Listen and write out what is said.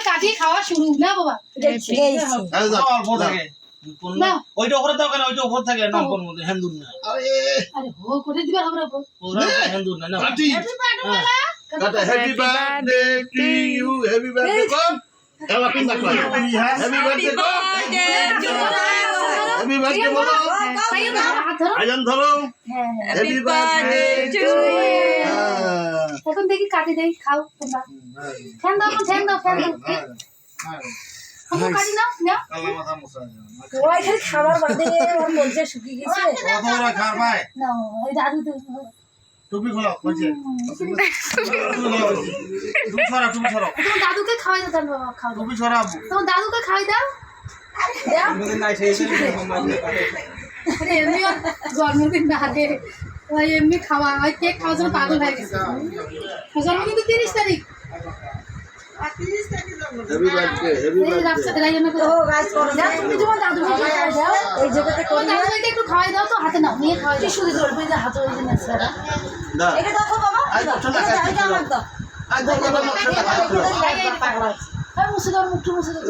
কাটি খাওয়া শুরু না বাবা ওইটা উপরে দাও কেন ওইটা উপরে থাকে নম্বর মধ্যে হিন্দুর না আরে হো করে দিবা আমরা পুরো হিন্দুর না happy birthday to you happy birthday কম এলা পিন দেখো হ্যাপি বার্থডে কম হ্যাপি বার্থডে বলো আজান ধরো হ্যাপি বার্থডে টু ইউ এখন দেখি কাটি দেই খাও তোমরা ফ্যান দাও ফ্যান দাও কাটি নাও না আল্লাহ মাথা মুছা ওই খালি খাবার বাদে ওর মধ্যে শুকিয়ে গেছে কত বড় খার ভাই না ওই দাদু তো টুপি খোলো কইছে টুপি ছড়া তোমার দাদুকে খাওয়াই দাও বাবা খাও টুপি ছড়াবো তোমার দাদুকে খাওয়াই দাও আরে এমনি জন্মদিন না দে ওই এমনি খাওয়া ওই কেক খাওয়ার জন্য পাগল হয়ে গেছে জন্মদিন তো 30 তারিখ হ্যাপি বার্থডে এই রাস্তাতে যাই না ও গাইস করো না তুমি তোমার দাদুকে খাওয়াই দাও এই জায়গাতে করে দাদুকে একটু খাওয়াই দাও তো হাতে নাও নিয়ে খাওয়াই টিস্যু দিয়ে ধরবে যে হাতে ওই জিনিস সারা দা এটা দেখো বাবা আই তো ঠান্ডা খাই আমার দাও আই তো ঠান্ডা খাই মুছে দাও মুখ মুছে দাও